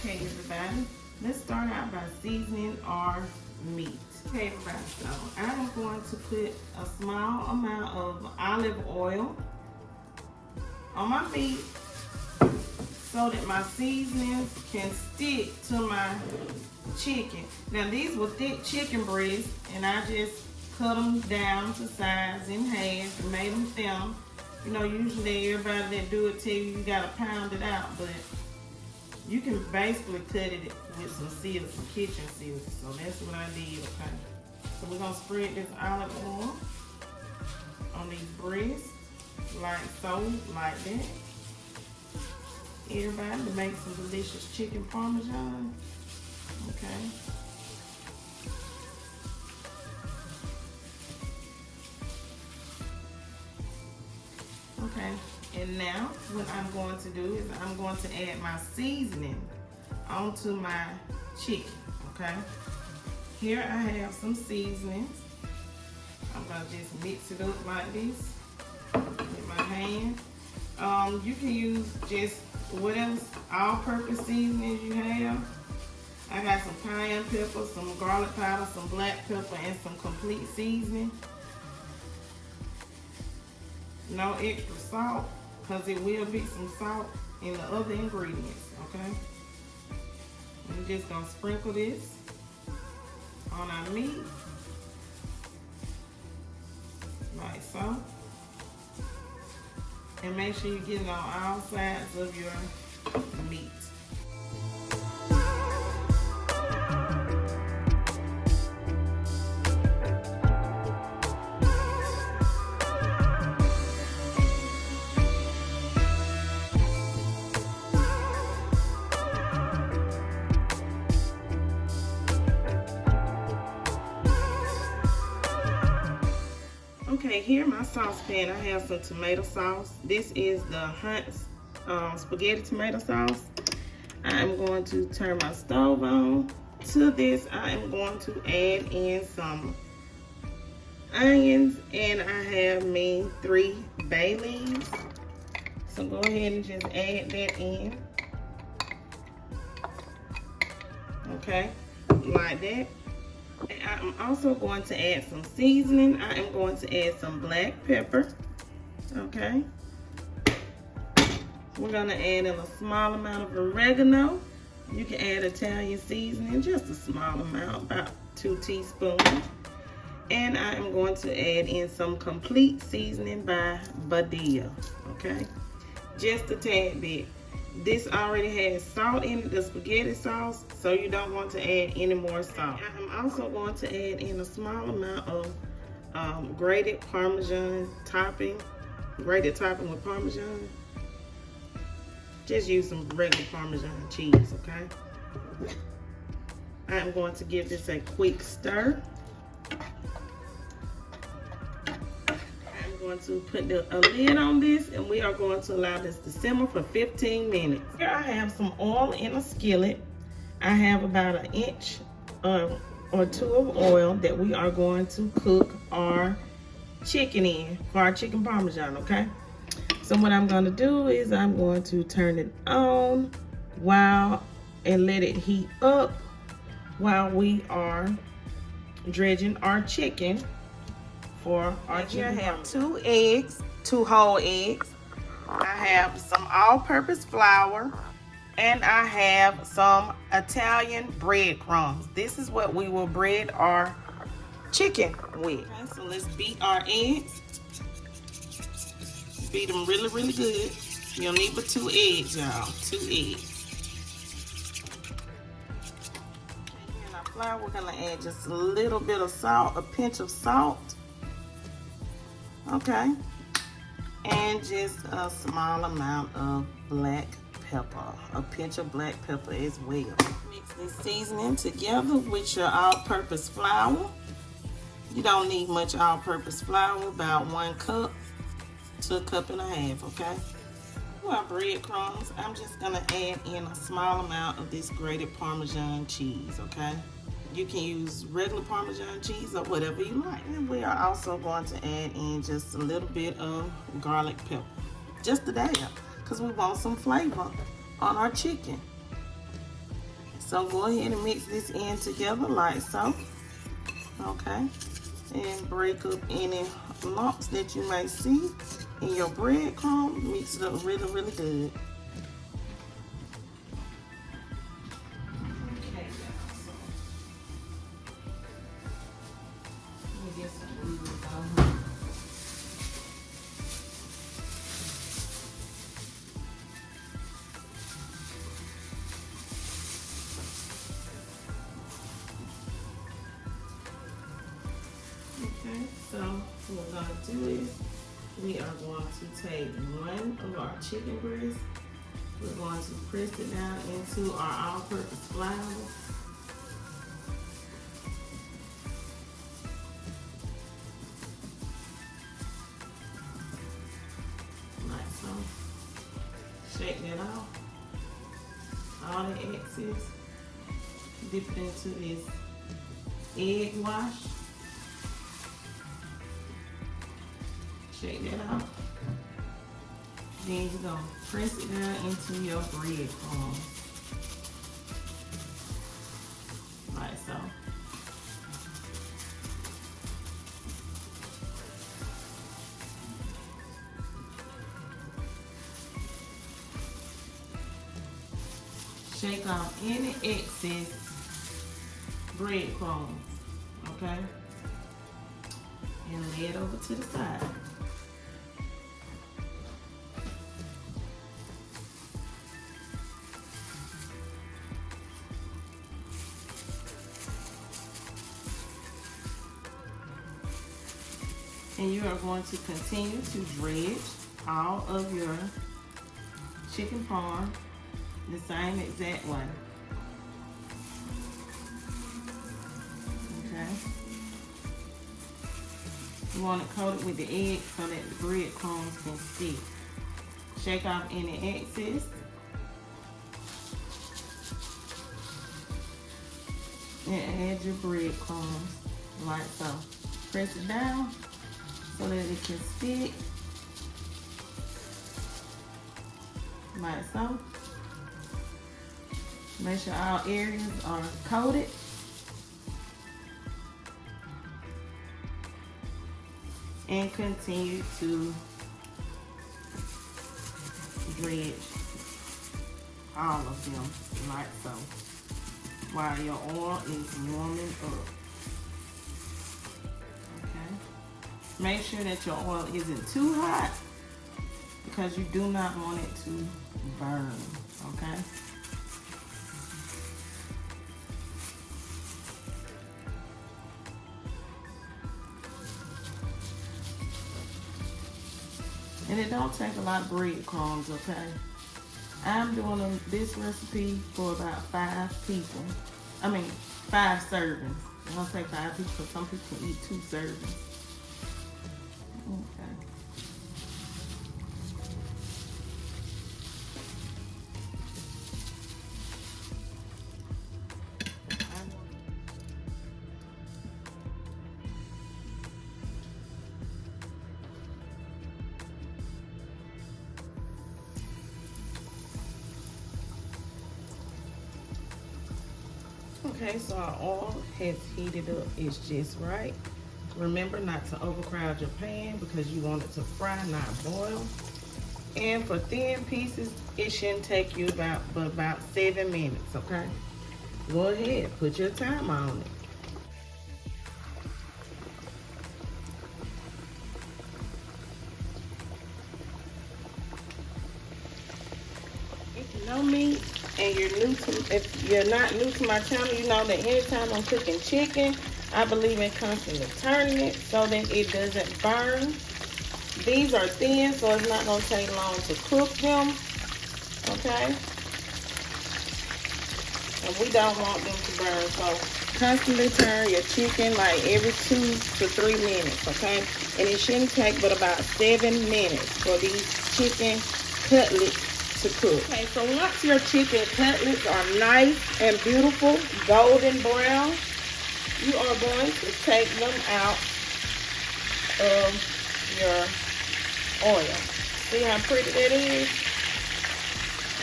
Okay, everybody, let's start out by seasoning our meat. Okay, everybody, so I'm going to put a small amount of olive oil on my meat so that my seasonings can stick to my chicken. Now, these were thick chicken breasts, and I just cut them down to size in half and made them thin. You know, usually everybody that do it tell you gotta pound it out, but you can basically cut it with some scissors, some kitchen scissors. So that's what I did, okay? So we're gonna spread this olive oil on these breasts, like so, like that. Everybody, to make some delicious chicken Parmesan, okay? Okay, and now what I'm going to do is I'm going to add my seasoning onto my chicken, okay? Here I have some seasonings. I'm gonna just mix it up like this with my hand. You can use just whatever all-purpose seasonings you have. I got some cayenne pepper, some garlic powder, some black pepper, and some complete seasoning. No extra salt, because it will be some salt in the other ingredients, okay? I'm just gonna sprinkle this on our meat, like so. And make sure you're getting on all sides of your meat. Okay, here in my saucepan, I have some tomato sauce. This is the Hunt's spaghetti tomato sauce. I'm going to turn my stove on. To this, I am going to add in some onions, and I have me 3 bay leaves. So go ahead and just add that in. Okay, like that. I'm also going to add some seasoning. I am going to add some black pepper. Okay. We're going to add in a small amount of oregano. You can add Italian seasoning, just a small amount, about 2 teaspoons. And I am going to add in some complete seasoning by Badia. Okay. Just a tad bit. This already has salt in it, the spaghetti sauce, so you don't want to add any more salt. I'm also going to add in a small amount of grated Parmesan topping, grated topping with Parmesan. Just use some regular Parmesan cheese, okay? I'm going to give this a quick stir. Going to put a lid on this, and we are going to allow this to simmer for 15 minutes. Here I have some oil in a skillet. I have about 1 inch or 2 of oil that we are going to cook our chicken in for our chicken Parmesan, okay? So what I'm going to do is I'm going to turn it on and let it heat up while we are dredging our chicken. For our chicken. I have 2 eggs, 2 whole eggs. I have some all-purpose flour, and I have some Italian breadcrumbs. This is what we will bread our chicken with. Okay, so let's beat our eggs. Beat them really, really good. You'll need but 2 eggs, y'all. 2 eggs. Okay, in our flour, we're gonna add just a little bit of salt, a pinch of salt. Okay, and just a small amount of black pepper, a pinch of black pepper as well. Mix this seasoning together with your all-purpose flour. You don't need much all-purpose flour, about 1 cup to 1.5 cups, okay? For our breadcrumbs, I'm just gonna add in a small amount of this grated Parmesan cheese, okay? You can use regular Parmesan cheese or whatever you like. And we are also going to add in just a little bit of garlic pepper. Just a dab, because we want some flavor on our chicken. So go ahead and mix this in together like so. Okay. And break up any lumps that you may see in your breadcrumb. Mix it up really, really good. Okay, so let me get some noodles on here. Okay, so what we're going to do is we are going to take one of our chicken breasts. We're going to press it down into our all-purpose flour. Like so. Shake that off. All the excess. Dip it into this egg wash. Shake that out. Then you're going to press it down into your breadcrumbs. Like so. Shake off any excess breadcrumbs, okay? And lay it over to the side. And you are going to continue to dredge all of your chicken parm the same exact way. Okay. You want to coat it with the egg so that the breadcrumbs can stick. Shake off any excess. And add your breadcrumbs like so. Press it down so that it can stick. Like so. Make sure all areas are coated. And continue to dredge all of them like so while your oil is warming up. Okay. Make sure that your oil isn't too hot because you do not want it to burn. Okay. And it don't take a lot of breadcrumbs, okay? I'm doing this recipe for about 5 people. I mean, 5 servings. I don't say 5 people because some people can eat 2 servings. Okay. Okay, so our oil has heated up. It's just right. Remember not to overcrowd your pan because you want it to fry, not boil. And for thin pieces, it shouldn't take you about 7 minutes, okay? Go ahead, put your time on it. If you know me, and if you're not new to my channel, you know that anytime I'm cooking chicken, I believe in constantly turning it so that it doesn't burn. These are thin, so it's not going to take long to cook them, okay? And we don't want them to burn, so constantly turn your chicken like every 2 to 3 minutes, okay? And it shouldn't take but about 7 minutes for these chicken cutlets to cook. Okay, so once your chicken cutlets are nice and beautiful, golden brown, you are going to take them out of your oil. See how pretty that is?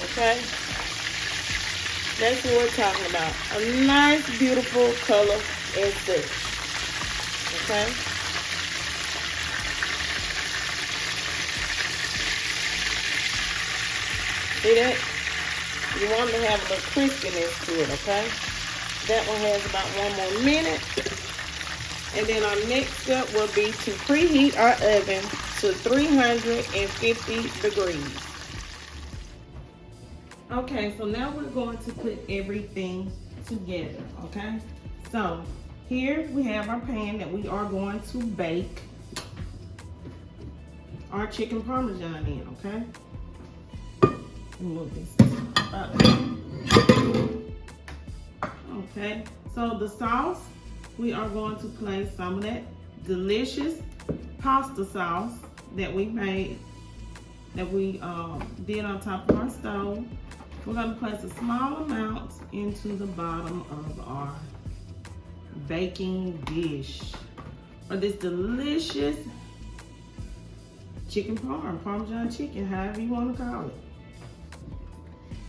Okay. That's what we're talking about. A nice, beautiful color and such. Okay? See that? You want to have a little crispiness to it, okay? That one has about 1 more minute. And then our next step will be to preheat our oven to 350 degrees. Okay, so now we're going to put everything together, okay? So here we have our pan that we are going to bake our chicken Parmesan in, okay? Move this up. Okay, so the sauce, we are going to place some of that delicious pasta sauce that we made, that we did on top of our stove. We're going to place a small amount into the bottom of our baking dish for this delicious chicken Parmesan chicken, however you want to call it.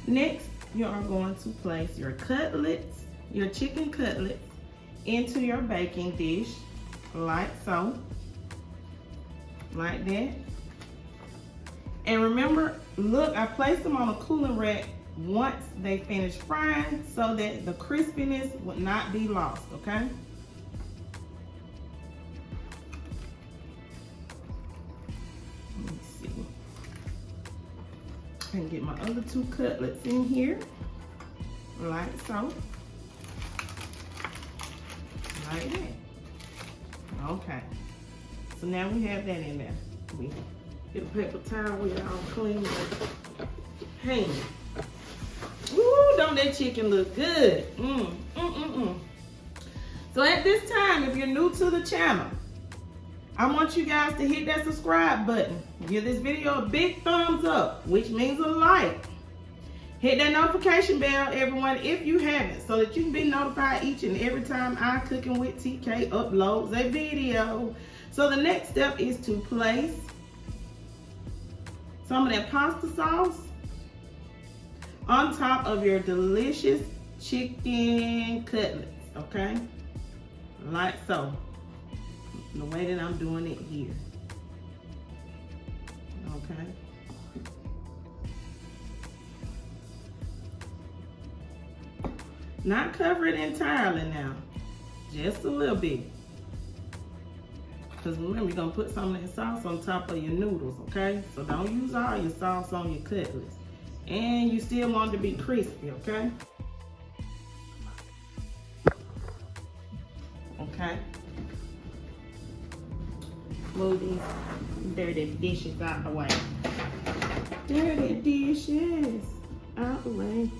Next, you are going to place your cutlets, your chicken cutlets, into your baking dish, like so, like that. And remember, look, I placed them on a cooling rack once they finish frying so that the crispiness would not be lost, okay? Let me see. I can get my other 2 cutlets in here, like so. Like that. Okay. So now we have that in there. We get a paper towel with it all clean. Hey. Ooh, don't that chicken look good? So at this time, if you're new to the channel, I want you guys to hit that subscribe button. Give this video a big thumbs up, which means a like. Hit that notification bell, everyone, if you haven't, so that you can be notified each and every time I Cooking with TK uploads a video. So the next step is to place some of that pasta sauce on top of your delicious chicken cutlets, okay? Like so. The way that I'm doing it here. Okay. Not cover it entirely now, just a little bit. Because remember, you're gonna put some of that sauce on top of your noodles, okay? So don't use all your sauce on your cutlets. And you still want it to be crispy, okay? Okay. Move these dirty dishes out the way. Dirty dishes out the way.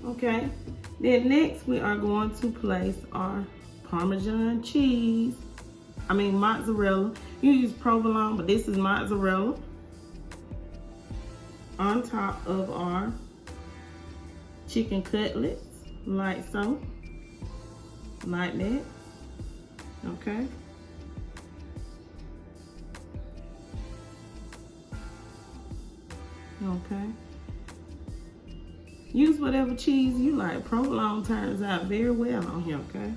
Okay. Then next we are going to place our Parmesan cheese. I mean mozzarella. You use provolone, but this is mozzarella. On top of our chicken cutlets, like so. Like that. Okay. Okay. Use whatever cheese you like. Provolone turns out very well on here, okay?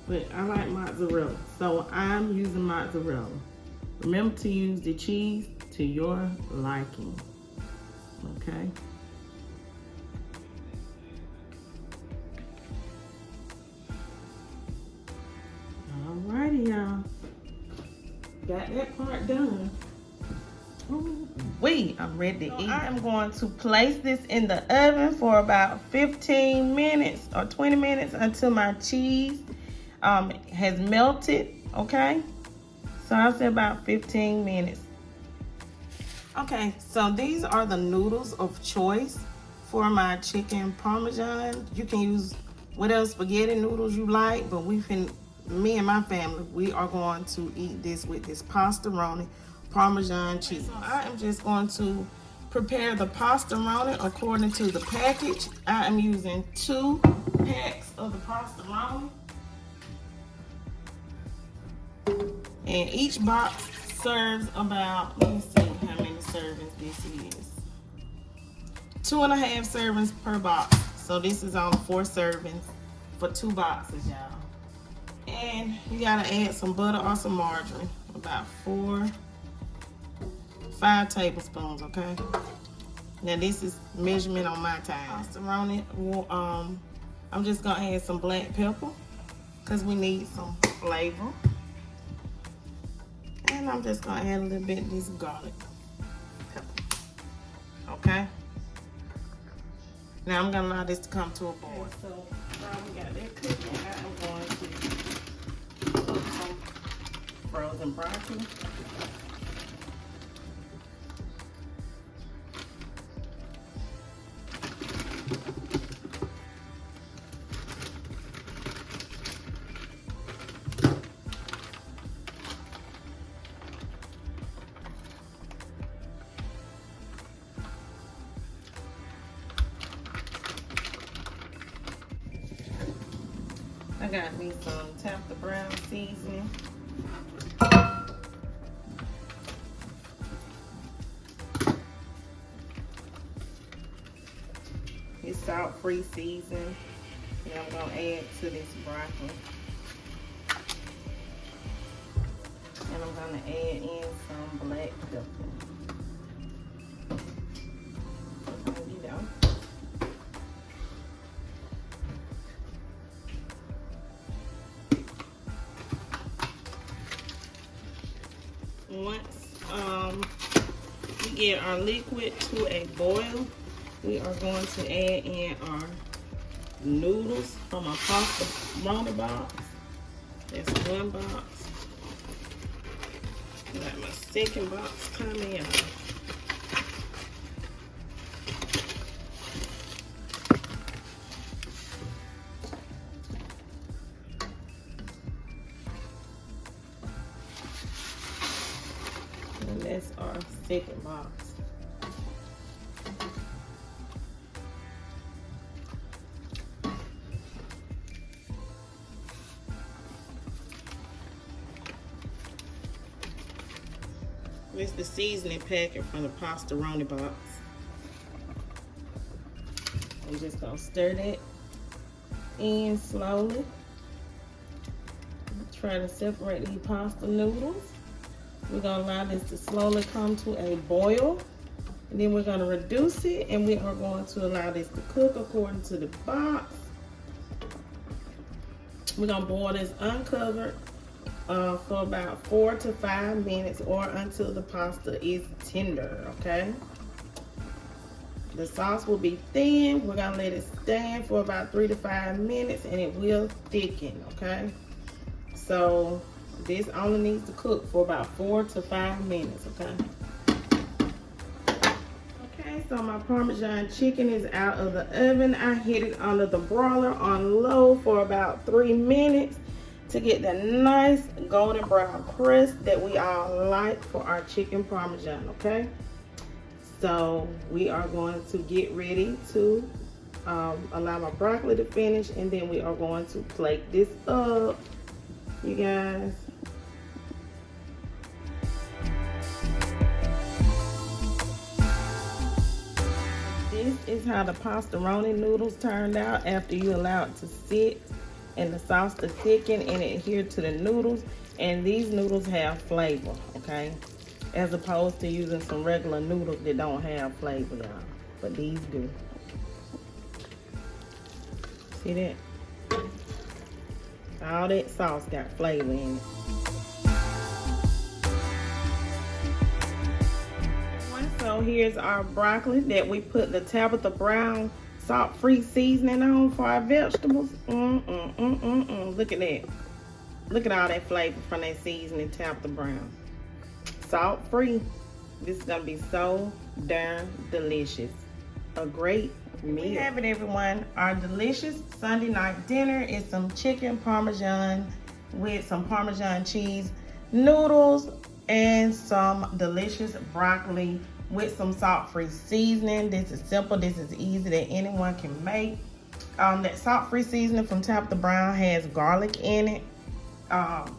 But I like mozzarella, so I'm using mozzarella. Remember to use the cheese to your liking, okay? Alrighty, y'all. Got that part done. I'm ready to eat. I am going to place this in the oven for about 15 minutes or 20 minutes until my cheese has melted, okay? So I'll say about 15 minutes. Okay, so these are the noodles of choice for my chicken Parmesan. You can use whatever spaghetti noodles you like, but me and my family, we are going to eat this with this pastaroni Parmesan cheese. So I am just going to prepare the pastaroni according to the package. I am using 2 packs of the pastaroni. And each box serves about, let me see how many servings this is. 2.5 servings per box. So this is on 4 servings for 2 boxes, y'all. And you gotta add some butter or some margarine, about 5 tablespoons, okay? Now this is measurement on my time. Macaroni, I'm just gonna add some black pepper because we need some flavor. And I'm just gonna add a little bit of this garlic pepper, okay? Now I'm gonna allow this to come to a boil. So while we got that cooking, I'm going to cook some frozen broccoli. I got me some Tap the Brown seasoning. It's salt-free season. And I'm gonna add to this broccoli. And I'm gonna add in some black pepper. You know. Once we get our liquid to a boil, we are going to add in our noodles from our pasta box. That's 1 box. Got my 2nd box coming out. And that's our 2nd box. This is the seasoning packet from the Pastaroni box. I'm just gonna stir that in slowly. Try to separate the pasta noodles. We're gonna allow this to slowly come to a boil. And then we're gonna reduce it and we are going to allow this to cook according to the box. We're gonna boil this uncovered for about 4 to 5 minutes or until the pasta is tender, okay? The sauce will be thin. We're gonna let it stand for about 3 to 5 minutes and it will thicken, okay? So this only needs to cook for about 4 to 5 minutes, okay? Okay, so my Parmesan chicken is out of the oven. I hit it under the broiler on low for about 3 minutes to get the nice golden brown crust that we all like for our chicken Parmesan, okay? So we are going to get ready to allow my broccoli to finish, and then we are going to plate this up, you guys. This is how the pastaroni noodles turned out after you allow it to sit and the sauce to thicken and adhere to the noodles. And these noodles have flavor, okay? As opposed to using some regular noodles that don't have flavor, y'all. But these do. See that? All that sauce got flavor in it. So here's our broccoli that we put the Tabitha Brown salt-free seasoning on for our vegetables. Look at that. Look at all that flavor from that seasoning, Tabitha Brown. Salt-free. This is gonna be so darn delicious. A great meal. We have it, everyone. Our delicious Sunday night dinner is some chicken Parmesan with some Parmesan cheese noodles and some delicious broccoli with some salt-free seasoning. This is simple, this is easy, that anyone can make. That salt-free seasoning from Tabitha Brown has garlic in it.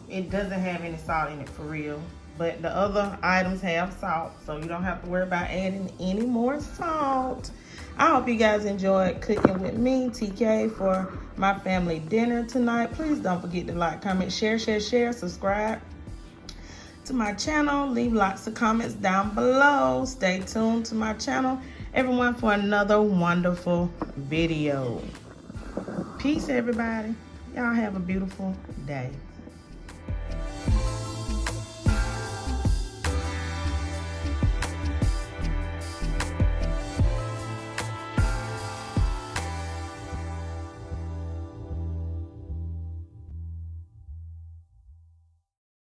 It doesn't have any salt in it for real, but the other items have salt, so you don't have to worry about adding any more salt. I hope you guys enjoyed cooking with me, TK, for my family dinner tonight. Please don't forget to like, comment, share, subscribe to my channel. Leave lots of comments down below. Stay tuned to my channel, everyone, for another wonderful video. Peace, everybody. Y'all have a beautiful day.